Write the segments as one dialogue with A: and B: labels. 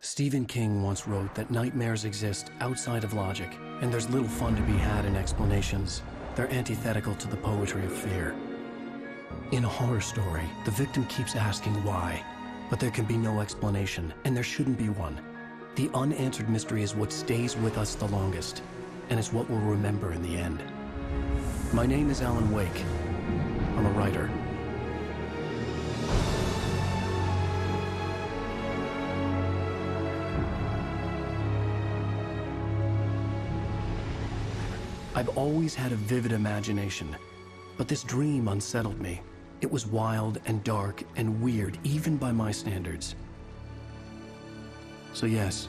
A: Stephen King once wrote that nightmares exist outside of logic, and there's little fun to be had in explanations. They're antithetical to the poetry of fear. In a horror story, the victim keeps asking why, but there can be no explanation, and there shouldn't be one. The unanswered mystery is what stays with us the longest, and it's what we'll remember in the end. My name is Alan Wake. I'm a writer. I've always had a vivid imagination, but this dream unsettled me. It was wild and dark and weird, even by my standards. So yes,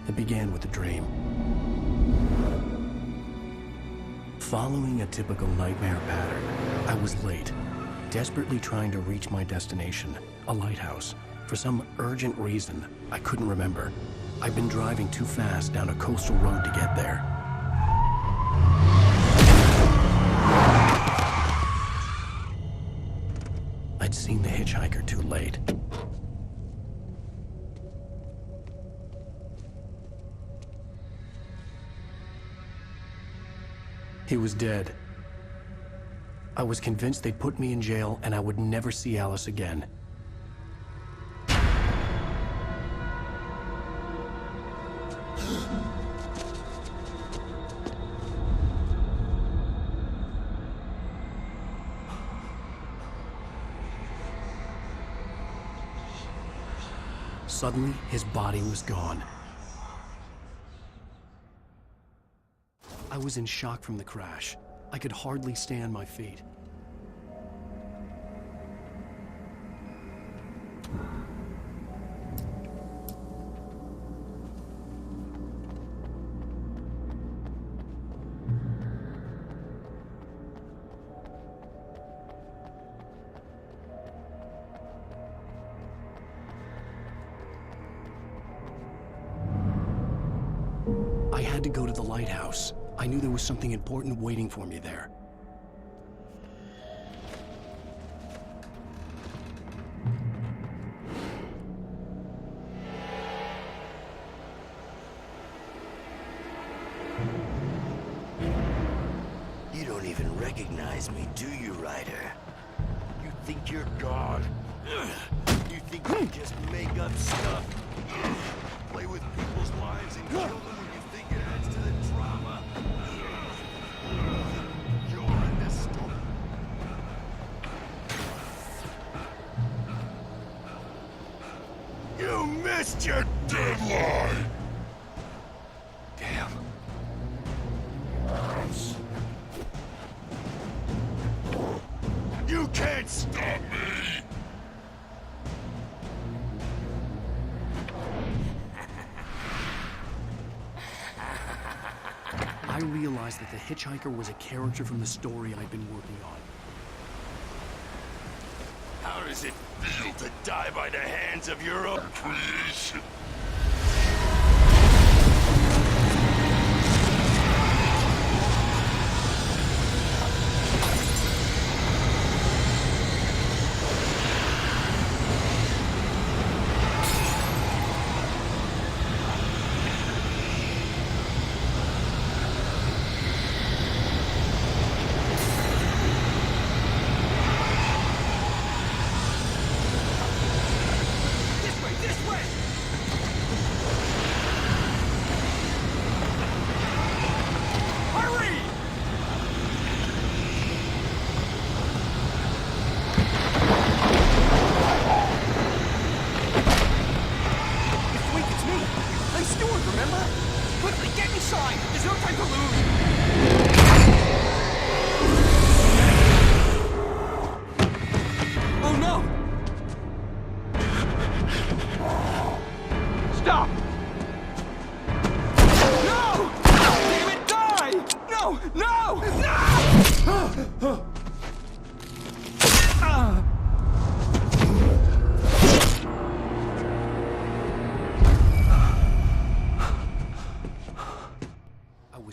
A: it began with a dream. Following a typical nightmare pattern, I was late, desperately trying to reach my destination, a lighthouse. For some urgent reason, I couldn't remember. I'd been driving too fast down a coastal road to get there. I'd seen the hitchhiker too late. He was dead. I was convinced they'd put me in jail and I would never see Alice again. Suddenly, his body was gone. I was in shock from the crash. I could hardly stay on my feet. I had to go to the lighthouse. I knew there was something important waiting for me there.
B: You don't even recognize me, do you, Ryder? You think you're God? You think you just make up stuff? Play with people's lives and kill them when you think it adds to the drama? You're in this story. You missed your deadline! Damn. You can't stop me!
A: I realized that the hitchhiker was a character from the story I'd been working on.
B: How does it feel to die by the hands of your own creation?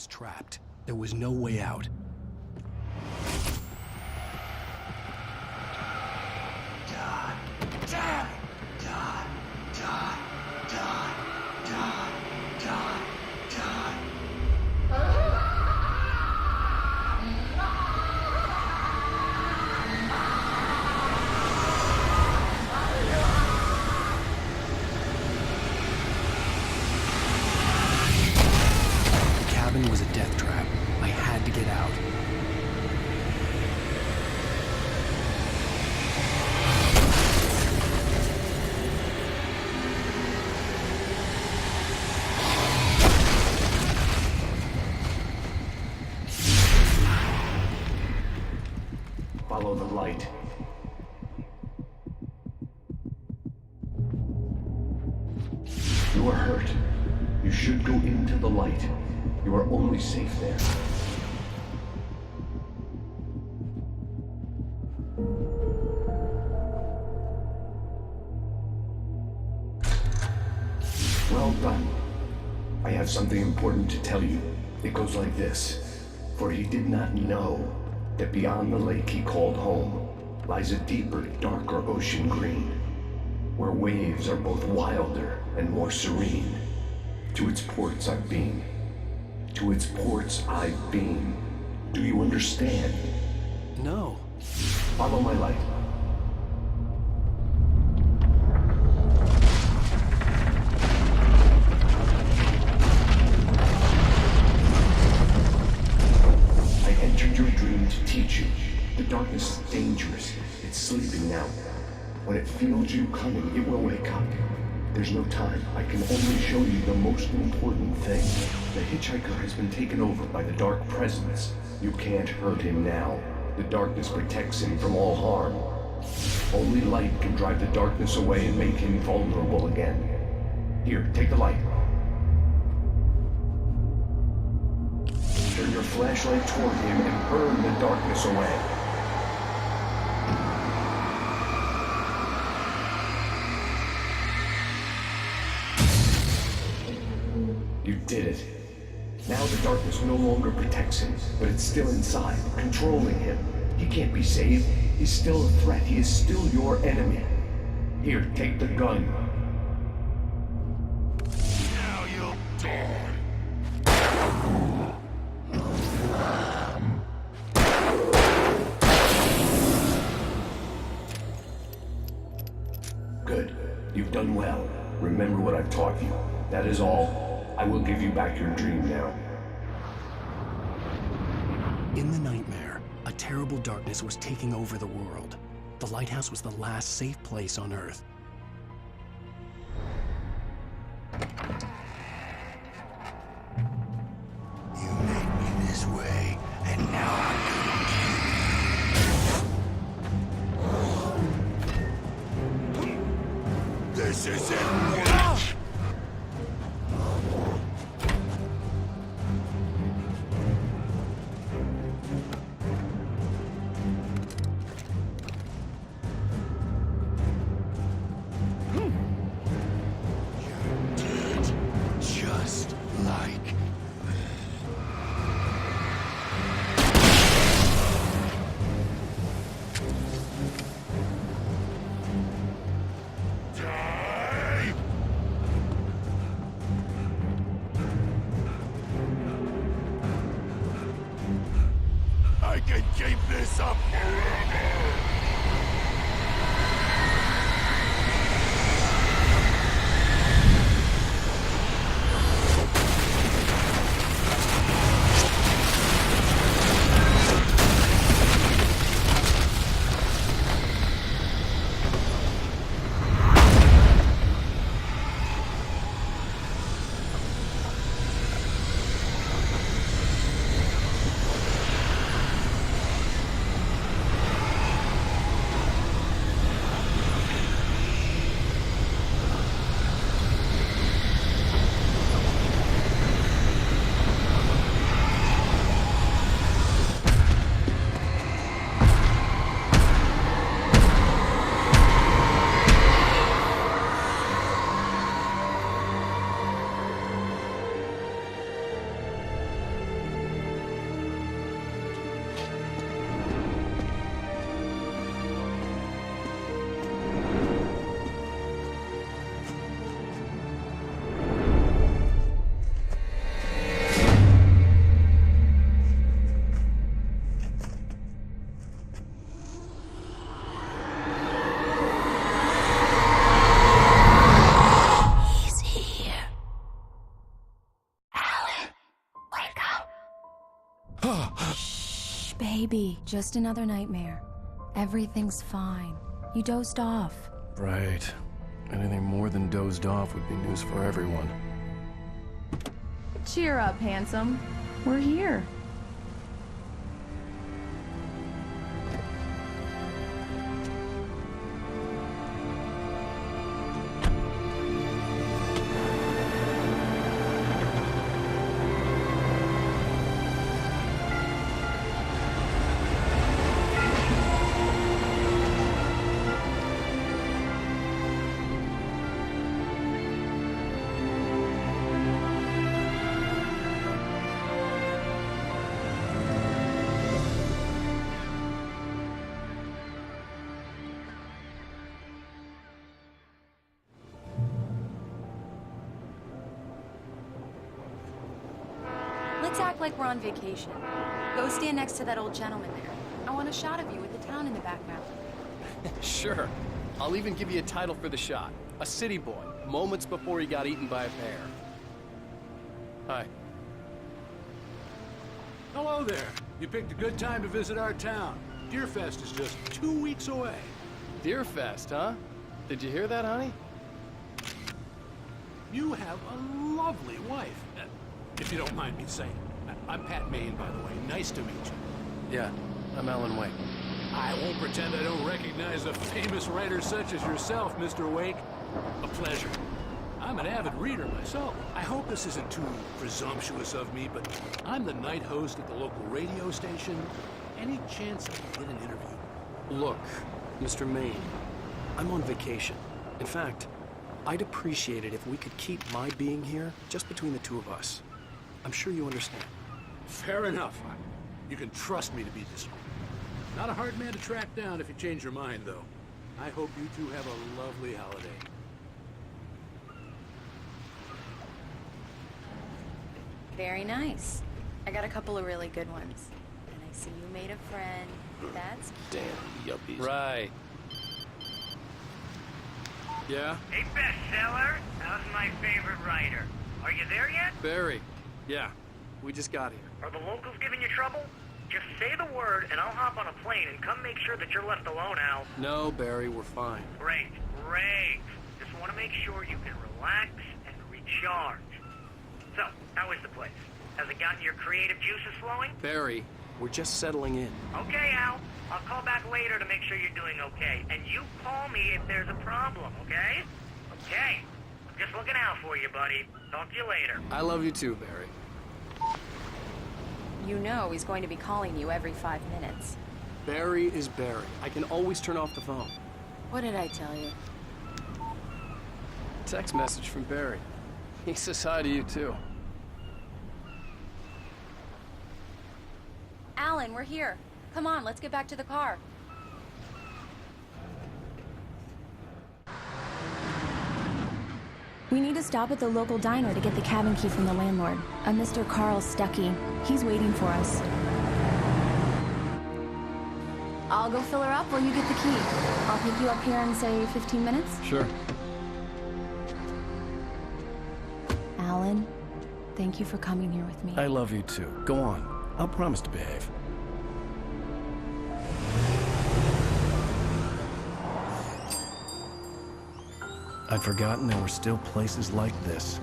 A: Trapped. There was no way out.
B: Die! Die! Die! Die! Die!
C: You are hurt. You should go into the light. You are only safe there. Well done. I have something important to tell you. It goes like this. For he did not know that beyond the lake he called home lies a deeper, darker ocean green, where waves are both wilder and more serene. To its ports I've been. To its ports I've been. Do you understand?
A: No.
C: Follow my light. I entered your dream to teach you. The darkness is dangerous. It's sleeping now. When it feels you coming, it will wake up. There's no time. I can only show you the most important thing. The hitchhiker has been taken over by the dark presence. You can't hurt him now. The darkness protects him from all harm. Only light can drive the darkness away and make him vulnerable again. Here, take the light. Turn your flashlight toward him and burn the darkness away. You did it. Now the darkness no longer protects him, but it's still inside, controlling him. He can't be saved. He's still a threat. He is still your enemy. Here, take the gun.
B: Now you'll die.
C: Good. You've done well. Remember what I've taught you. That is all. I will give you back your dream now.
A: In the nightmare, a terrible darkness was taking over the world. The lighthouse was the last safe place on Earth.
B: You made me this way, and now I'm gonna kill you. This isn't work. Just like die. I can keep this up forever.
D: Baby, just another nightmare. Everything's fine. You dozed off.
A: Right. Anything more than dozed off would be news for everyone.
E: Cheer up, handsome. We're here.
D: Let's act like we're on vacation. Go stand next to that old gentleman there. I want a shot of you with the town in the background.
A: Sure. I'll even give you a title for the shot. A city boy, moments before he got eaten by a bear. Hi.
F: Hello there. You picked a good time to visit our town. Deerfest is just 2 weeks away.
A: Deerfest, huh? Did you hear that, honey?
F: You have a lovely wife. If you don't mind me saying. I'm Pat Maine, by the way. Nice to meet you.
A: Yeah, I'm Alan Wake.
F: I won't pretend I don't recognize a famous writer such as yourself, Mr. Wake. A pleasure. I'm an avid reader myself. I hope this isn't too presumptuous of me, but I'm the night host at the local radio station. Any chance I can get an interview?
A: Look, Mr. Maine, I'm on vacation. In fact, I'd appreciate it if we could keep my being here just between the two of us. I'm sure you understand.
F: Fair enough. You can trust me to be discreet. Not a hard man to track down if you change your mind, though. I hope you two have a lovely holiday.
D: Very nice. I got a couple of really good ones. And I see you made a friend. That's
B: Damn yuppies.
A: Right. Yeah?
G: Hey, bestseller. How's my favorite writer? Are you there yet?
A: Barry. Yeah, we just got here.
G: Are the locals giving you trouble? Just say the word and I'll hop on a plane and come make sure that you're left alone, Al.
A: No, Barry, we're fine.
G: Great, great. Just want to make sure you can relax and recharge. So, how is the place? Has it gotten your creative juices flowing?
A: Barry, we're just settling in.
G: Okay, Al. I'll call back later to make sure you're doing okay. And you call me if there's a problem, okay? Okay. I'm just looking out for you, buddy. Talk to you later.
A: I love you too, Barry.
D: You know he's going to be calling you every 5 minutes.
A: Barry is Barry. I can always turn off the phone.
D: What did I tell you?
A: Text message from Barry. He says hi to you too.
D: Alan, we're here. Come on, let's get back to the car. We need to stop at the local diner to get the cabin key from the landlord, a Mr. Carl Stuckey. He's waiting for us. I'll go fill her up while you get the key. I'll pick you up here in, say, 15 minutes?
A: Sure.
D: Alan, thank you for coming here with me.
A: I love you too. Go on. I'll promise to behave. I'd forgotten there were still places like this.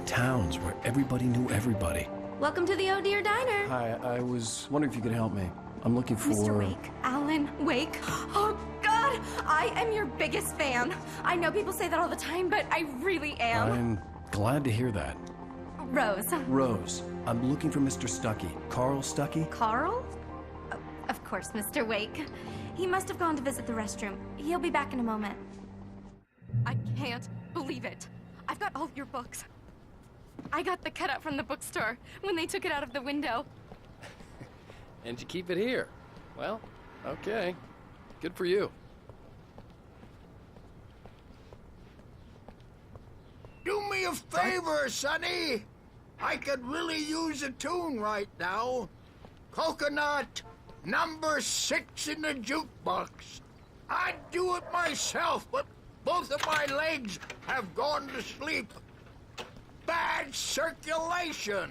A: Towns where everybody knew everybody.
H: Welcome to the Oh Dear Diner.
A: Hi, I was wondering if you could help me. I'm looking for...
H: Mr. Wake. Alan Wake. Oh, God! I am your biggest fan. I know people say that all the time, but I really am.
A: I'm glad to hear that.
H: Rose.
A: Rose, I'm looking for Mr. Stuckey. Carl Stuckey?
H: Carl? Oh, of course, Mr. Wake. He must have gone to visit the restroom. He'll be back in a moment. I can't believe it. I've got all your books. I got the cutout from the bookstore when they took it out of the window.
A: And you keep it here. Well, okay. Good for you.
I: Do me a favor, Sonny. I could really use a tune right now. Coconut, number 6 in the jukebox. I'd do it myself, but both of my legs have gone to sleep. Bad circulation.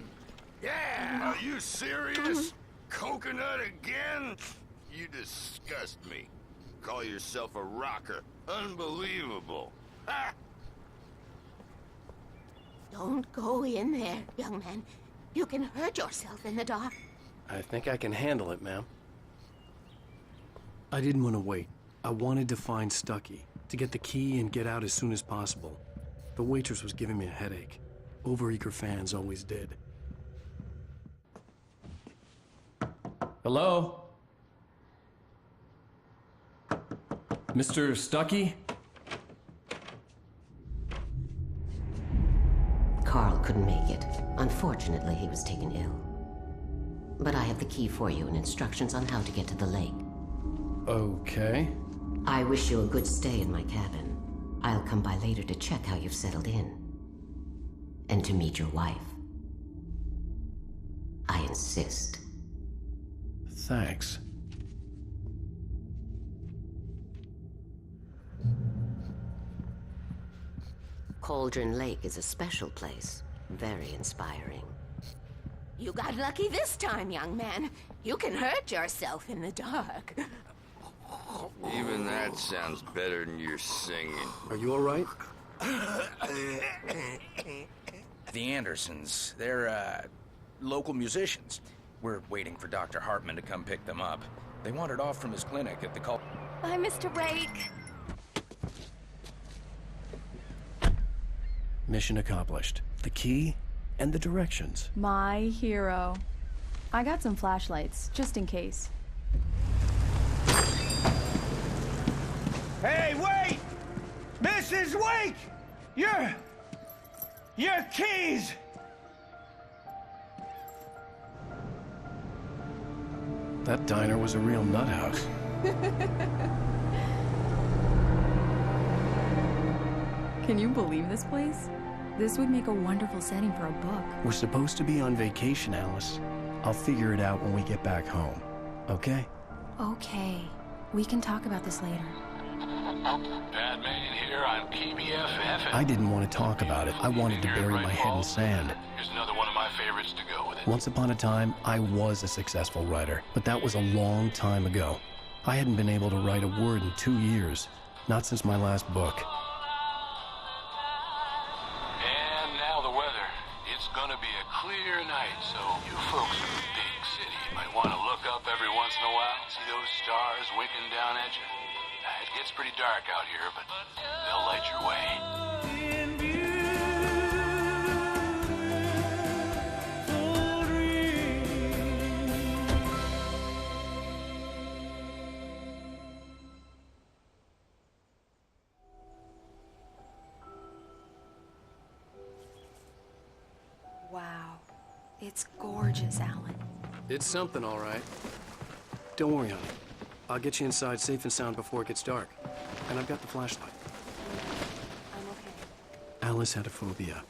I: Yeah.
B: Are you serious? Coconut again? You disgust me. Call yourself a rocker. Unbelievable. Ha!
H: Don't go in there, young man. You can hurt yourself in the dark.
A: I think I can handle it, ma'am. I didn't want to wait. I wanted to find Stuckey, to get the key and get out as soon as possible. The waitress was giving me a headache. Overeager fans always did. Hello? Mr. Stuckey?
J: Carl couldn't make it. Unfortunately, he was taken ill. But I have the key for you and instructions on how to get to the lake.
A: Okay.
J: I wish you a good stay in my cabin. I'll come by later to check how you've settled in. And to meet your wife. I insist.
A: Thanks.
J: Cauldron Lake is a special place. Very inspiring.
K: You got lucky this time, young man. You can hurt yourself in the dark.
B: Even that sounds better than your singing.
A: Are you all right?
L: The Andersons, they're, local musicians. We're waiting for Dr. Hartman to come pick them up. They wandered off from his clinic at the call.
H: Bye, Mr. Wake.
A: Mission accomplished. The key and the directions.
E: My hero. I got some flashlights, just in case.
M: Hey, wait! Mrs. Wake! Your keys!
A: That diner was a real nut house.
E: Can you believe this place? This would make a wonderful setting for a book.
A: We're supposed to be on vacation, Alice. I'll figure it out when we get back home. Okay?
E: Okay. We can talk about this later.
F: Batman here on PBFF.
A: I didn't want to talk about it. I wanted to bury my head in sand.
F: Here's another one of my favorites to go with it.
A: Once upon a time, I was a successful writer, but that was a long time ago. I hadn't been able to write a word in 2 years. Not since my last book.
F: And now the weather. It's gonna be a clear night, so you folks in the big city might want to look up every once in a while, see those stars winking down at you. It gets pretty dark out here, but they'll light your way.
D: Wow. It's gorgeous, Alan.
A: It's something, all right. Don't worry, honey. I'll get you inside safe and sound before it gets dark. And I've got the flashlight.
D: I'm okay.
A: Alice had a phobia.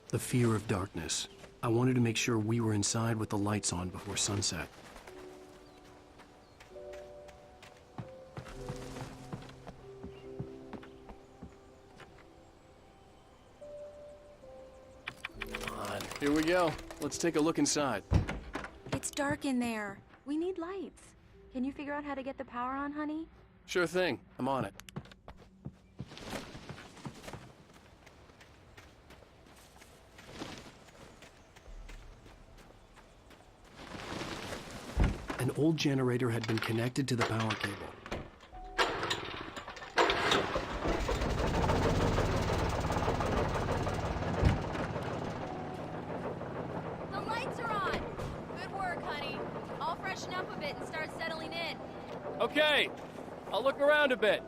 A: The fear of darkness. I wanted to make sure we were inside with the lights on before sunset. Come on, here we go. Let's take a look inside.
D: It's dark in there. We need lights. Can you figure out how to get the power on, honey?
A: Sure thing. I'm on it. An old generator had been connected to the power cable.
H: The lights are on. Good work, honey. I'll freshen up a bit and start settling in.
A: Okay, I'll look around a bit.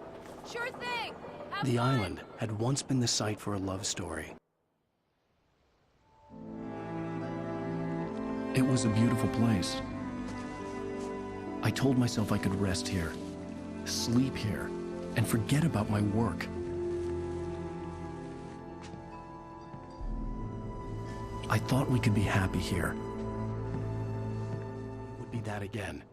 H: Sure thing. Have
A: The
H: fun.
A: island had once been the site for a love story. It was a beautiful place. I told myself I could rest here, sleep here, and forget about my work. I thought we could be happy here. It would be that again.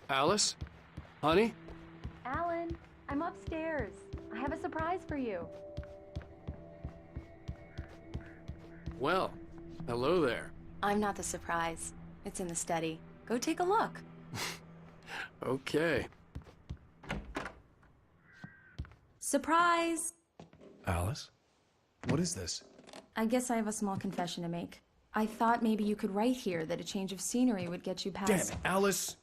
A: Alice? Honey?
E: Alan, I'm upstairs. I have a surprise for you.
A: Well, hello there.
D: I'm not the surprise. It's in the study. Go take a look.
A: Okay.
D: Surprise!
A: Alice? What is this?
E: I guess I have a small confession to make. I thought maybe you could write here that a change of scenery would get you past...
A: Damn it, Alice,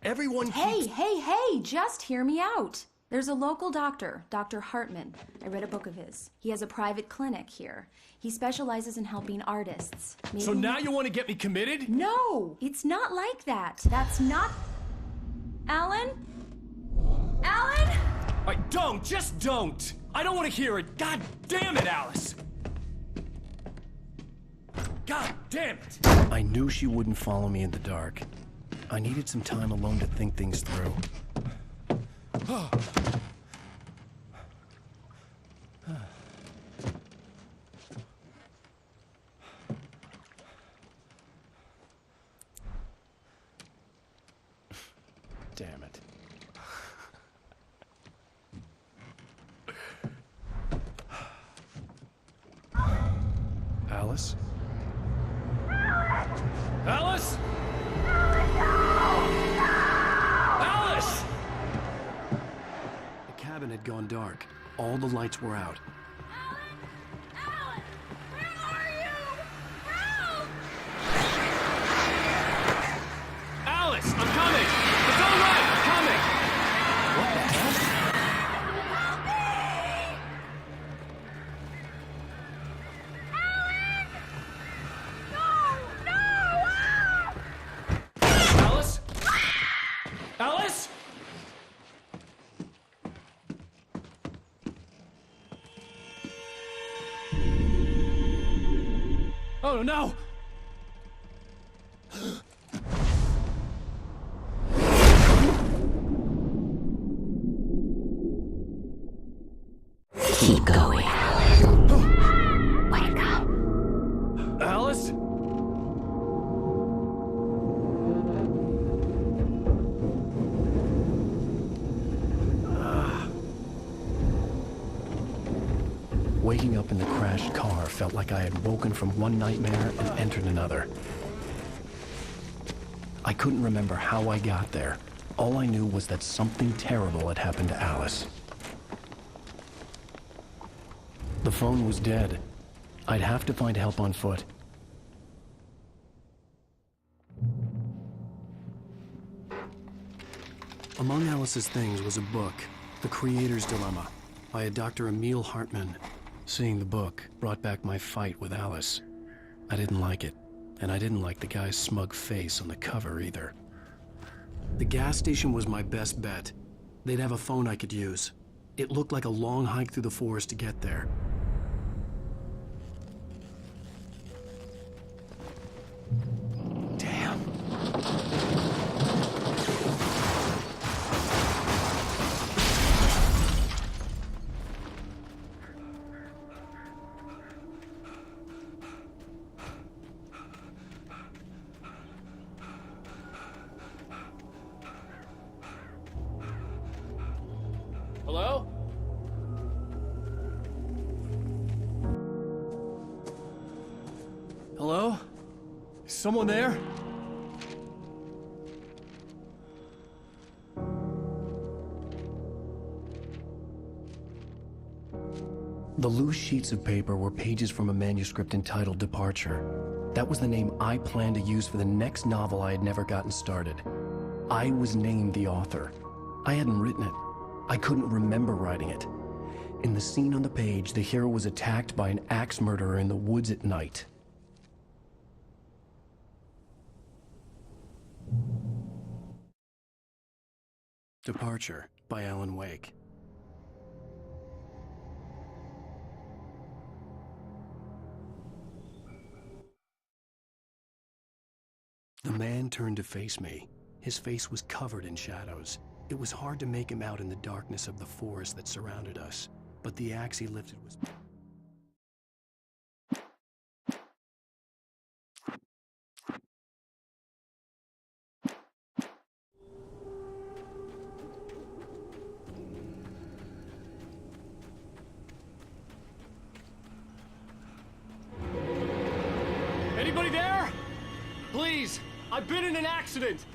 A: everyone
E: Hey,
A: keeps...
E: hey, just hear me out. There's a local doctor, Dr. Hartman. I read a book of his. He has a private clinic here. He specializes in helping artists. Maybe
A: So now you want to get me committed?
E: No, it's not like that. That's not... Alan? Alan?
A: Just don't! I don't want to hear it! God damn it, Alice!
F: God damn it!
A: I knew she wouldn't follow me in the dark. I needed some time alone to think things through. Damn it. Alice?
F: Alice? Alice!
A: The cabin had gone dark. All the lights were out.
F: Alice, I'm coming! It's all right, I'm coming!
A: What the hell?
F: Alice? Alice? Oh no!
J: Keep going.
K: Wake up.
F: Alice?
A: Waking up in the crashed car felt like I had woken from one nightmare and entered another. I couldn't remember how I got there. All I knew was that something terrible had happened to Alice. The phone was dead. I'd have to find help on foot. Among Alice's things was a book, The Creator's Dilemma, by a Dr. Emil Hartmann. Seeing the book brought back my fight with Alice. I didn't like it, and I didn't like the guy's smug face on the cover either. The gas station was my best bet. They'd have a phone I could use. It looked like a long hike through the forest to get there. Damn.
F: Hello?
A: Hello? Is someone there? The loose sheets of paper were pages from a manuscript entitled Departure. That was the name I planned to use for the next novel I had never gotten started. I was named the author. I hadn't written it. I couldn't remember writing it. In the scene on the page, the hero was attacked by an axe murderer in the woods at night. Departure by Alan Wake. The man turned to face me. His face was covered in shadows. It was hard to make him out in the darkness of the forest that surrounded us, but the axe he lifted was...
F: Anybody there? Please, I've been in an accident.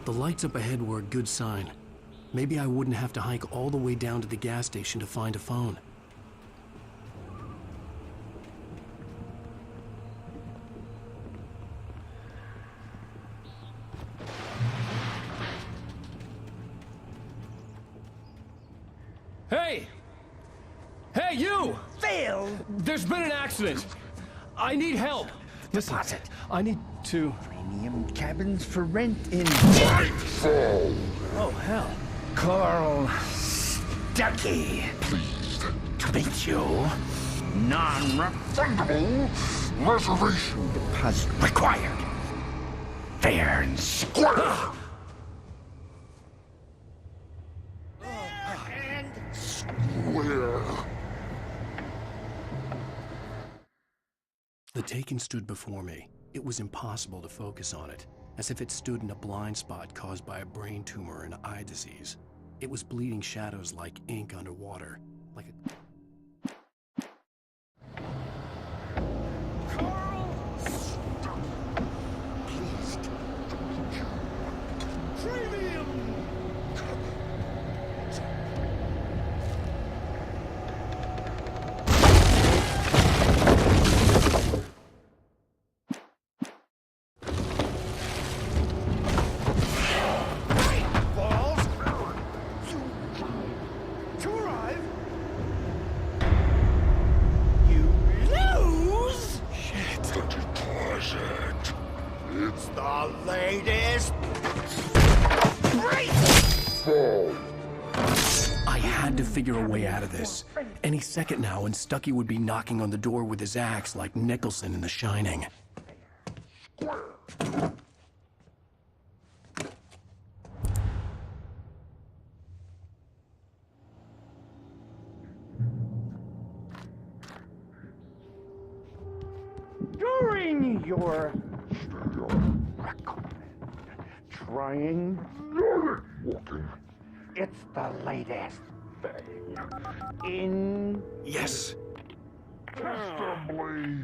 A: The lights up ahead were a good sign. Maybe I wouldn't have to hike all the way down to the gas station to find a phone.
F: Hey! Hey, you!
M: Phil!
F: There's been an accident. I need help. Listen,
M: Deposit.
A: I need
M: to premium cabins for rent in
F: Oh, hell.
M: Coral Stucky.
C: Pleased
M: To meet you. Non-refundable
C: reservation
M: deposit required. Fair and square.
C: where
A: The Taken stood before me. It was impossible to focus on it, as if it stood in a blind spot caused by a brain tumor and eye disease. It was bleeding shadows like ink underwater, like a... I had to figure a way out of this. Any second now, and Stucky would be knocking on the door with his axe like Nicholson in The Shining.
M: During your trying
C: walking.
M: It's the latest thing in...
A: Yes!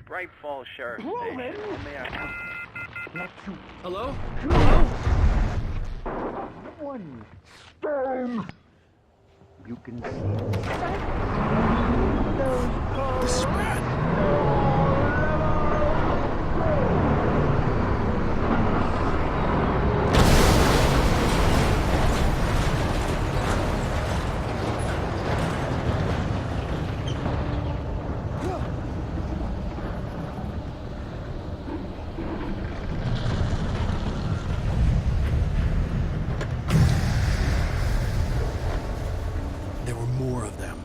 G: Bright Falls Sheriff
M: Roman.
G: Station.
M: Let you
F: Hello?
M: one
C: Stone!
M: you can see.
A: This is bad. There were more of them.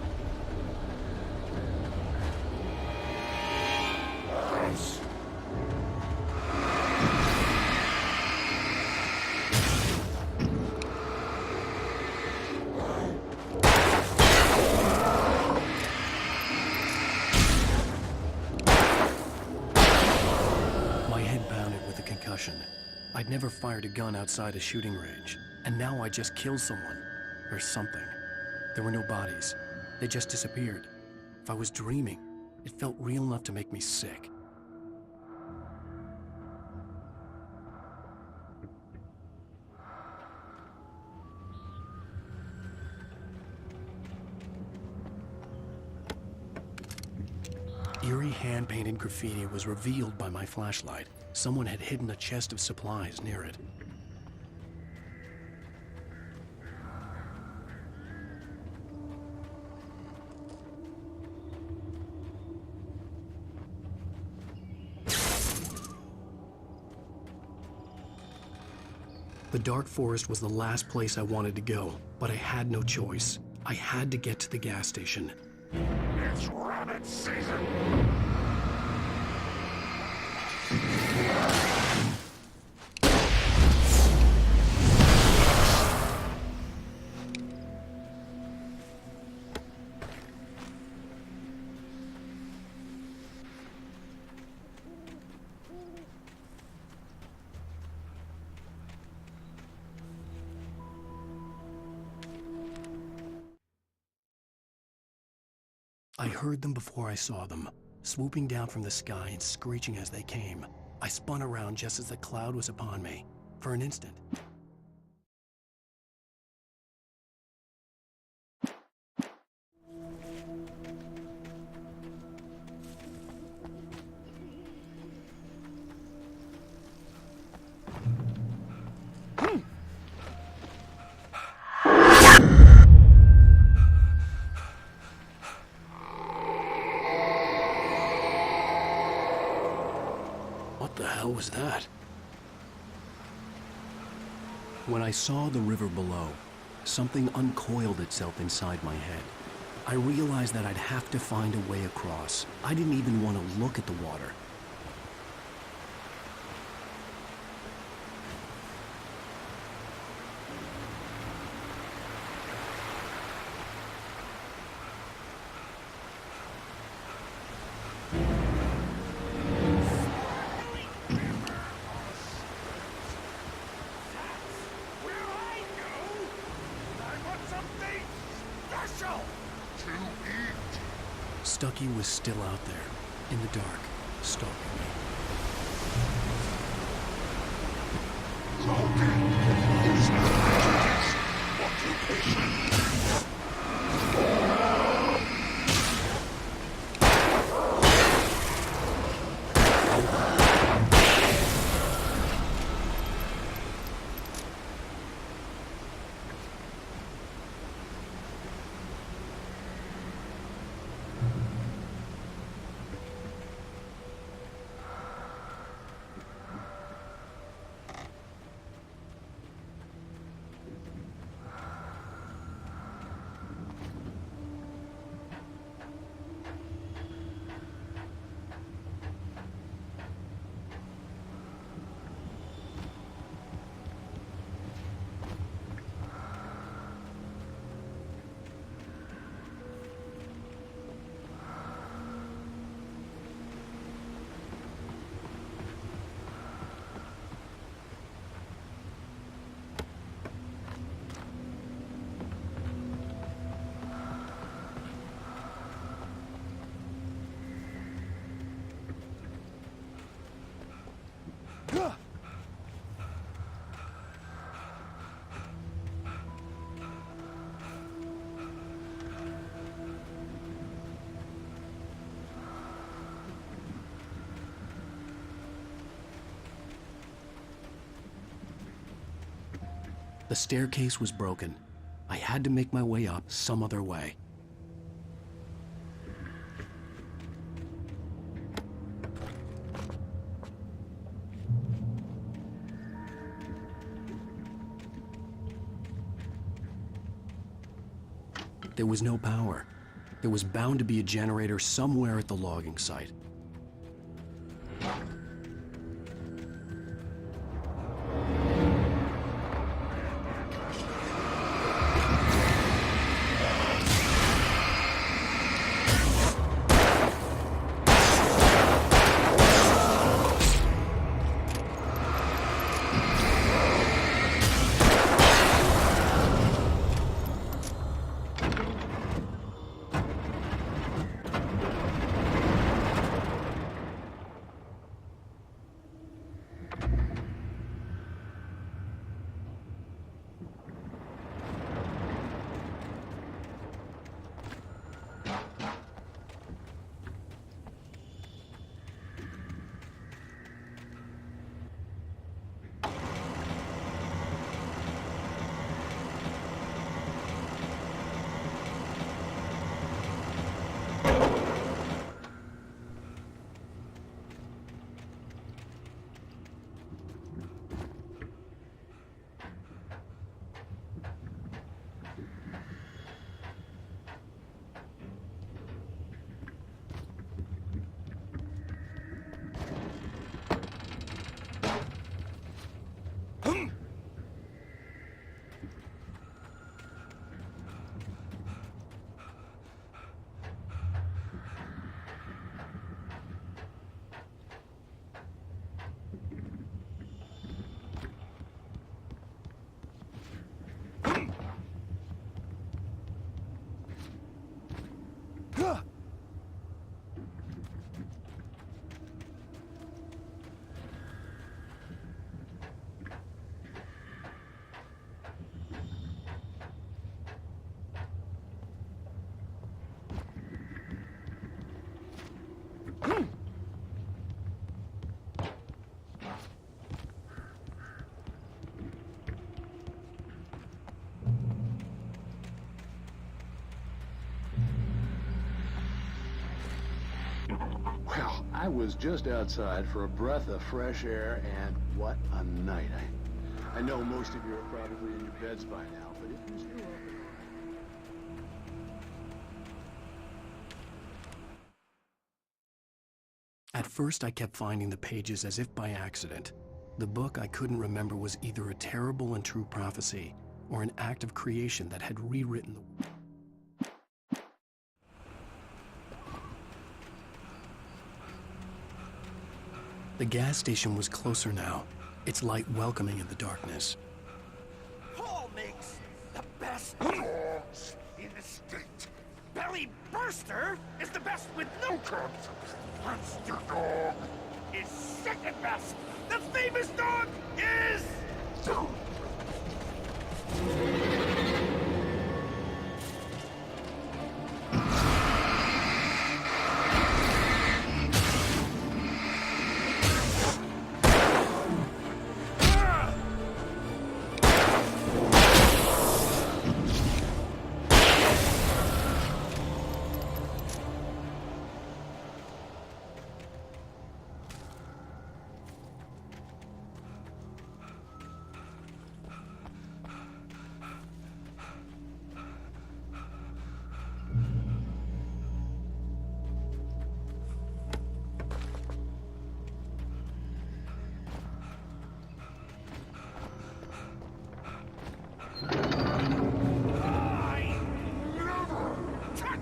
A: My head pounded with a concussion. I'd never fired a gun outside a shooting range, and now I just killed someone. Or something. There were no bodies. They just disappeared. If I was dreaming, it felt real enough to make me sick. Eerie hand-painted graffiti was revealed by my flashlight. Someone had hidden a chest of supplies near it. The dark forest was the last place I wanted to go, but I had no choice. I had to get to the gas station.
C: It's rabbit season!
A: I heard them before I saw them, swooping down from the sky and screeching as they came. I spun around just as the cloud was upon me. For an instant. What the hell was that? When I saw the river below, something uncoiled itself inside my head. I realized that I'd have to find a way across. I didn't even want to look at the water. Stucky was still out there, in the dark, stalking me. The staircase was broken. I had to make my way up some other way. There was no power. There was bound to be a generator somewhere at the logging site.
F: I was just outside for a breath of fresh air, and what a night.
N: I know most of you are probably in your beds by now, but if you're still up and
A: At first, I kept finding the pages as if by accident. The book I couldn't remember was either a terrible and true prophecy or an act of creation that had rewritten the world. The gas station was closer now, its light welcoming in the darkness.
B: Paul makes the best dogs in the state. Belly Burster is the best with no crumbs. Monster Dog is second best. The famous dog is...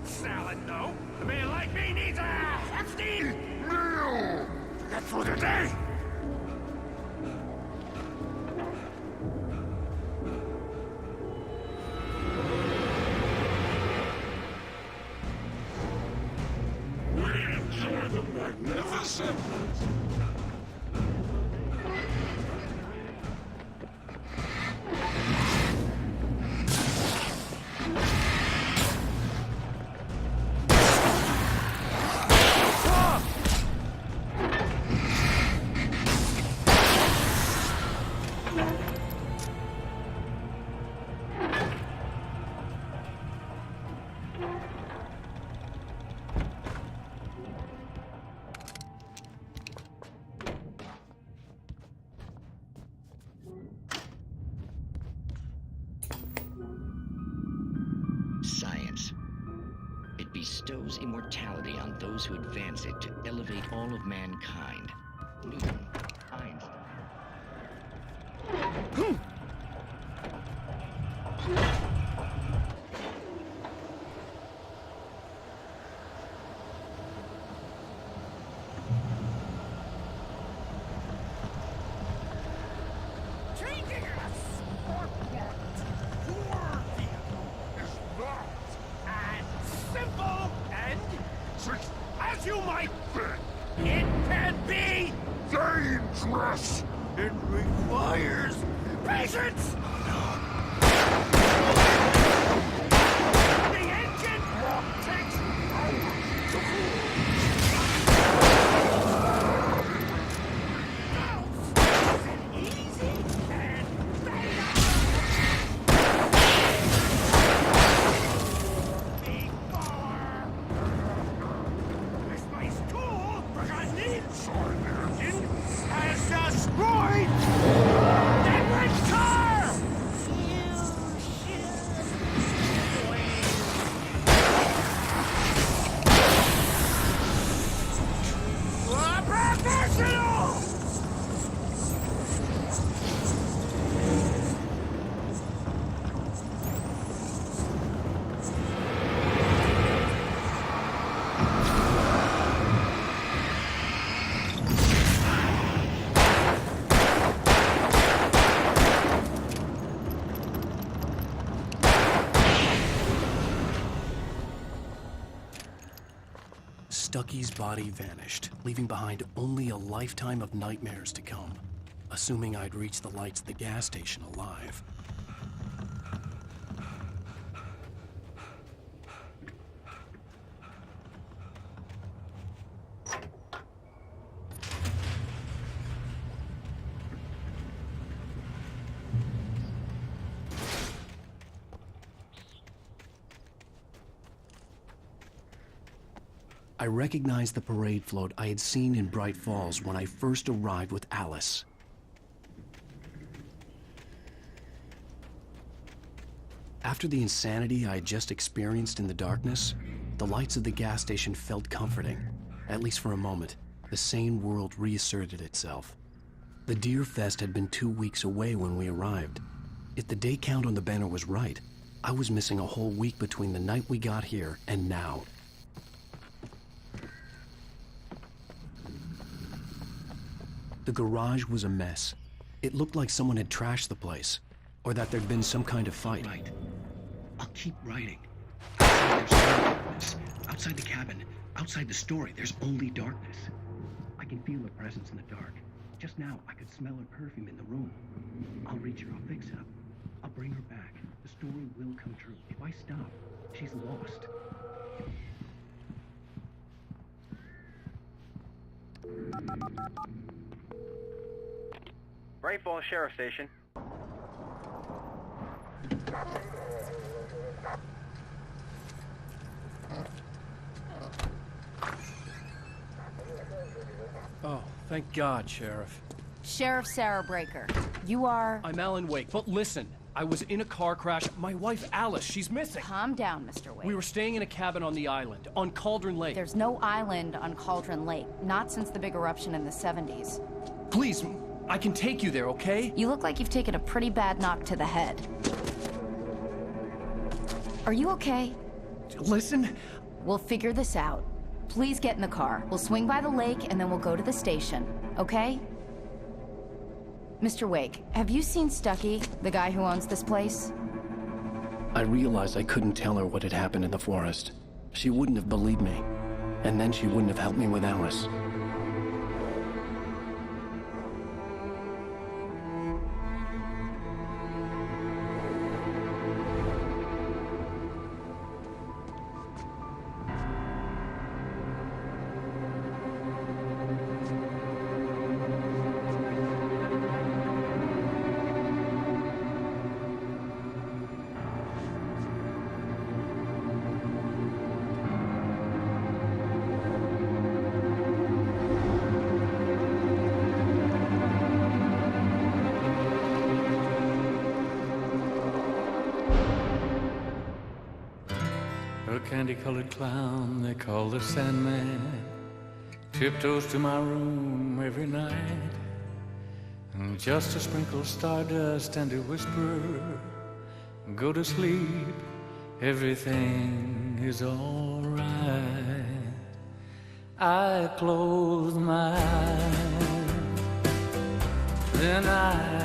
B: salad, no. A man like me needs a hefty meal to get through the day. We enjoy the magnificent.
O: Science. It bestows immortality on those who advance it to elevate all of mankind. Newton, Einstein.
B: Changing us or what? Your vehicle is not as simple and tricky as you might think. It can be dangerous. It requires patience. The engine block takes hours to cool. Easy and this nice tool forgotten inside the engine has destroyed that red car! Professional!
A: Stucky's body vanished, leaving behind only a lifetime of nightmares to come, assuming I'd reach the lights at the gas station alive. I recognized the parade float I had seen in Bright Falls when I first arrived with Alice. After the insanity I had just experienced in the darkness, the lights of the gas station felt comforting. At least for a moment, the sane world reasserted itself. The Deer Fest had been 2 weeks away when we arrived. If the day count on the banner was right, I was missing a whole week between the night we got here and now. The garage was a mess. It looked like someone had trashed the place, or that there'd been some kind of fight.
P: Right. I'll keep writing. Outside there's no darkness. Outside the cabin, outside the story, there's only darkness. I can feel a presence in the dark. Just now, I could smell her perfume in the room. I'll reach her, I'll fix it up. I'll bring her back. The story will come true. If I stop, she's lost.
Q: Great Falls Sheriff Station.
R: Oh, thank God, Sheriff.
S: Sheriff Sarah Breaker. You are...
R: I'm Alan Wake, but listen. I was in a car crash. My wife, Alice, she's missing.
S: Calm down, Mr. Wake.
R: We were staying in a cabin on the island, on Cauldron Lake.
S: There's no island on Cauldron Lake. Not since the big eruption in the 70s.
R: Please, I can take you there, okay?
S: You look like you've taken a pretty bad knock to the head. Are you okay?
R: Listen.
S: We'll figure this out. Please get in the car. We'll swing by the lake and then we'll go to the station, okay? Mr. Wake, have you seen Stucky, the guy who owns this place?
A: I realized I couldn't tell her what had happened in the forest. She wouldn't have believed me, and then she wouldn't have helped me with Alice.
T: A candy-colored clown they call the Sandman tiptoes to my room every night, and just to sprinkle stardust and to whisper, go to sleep, everything is all right. I close my eyes, then I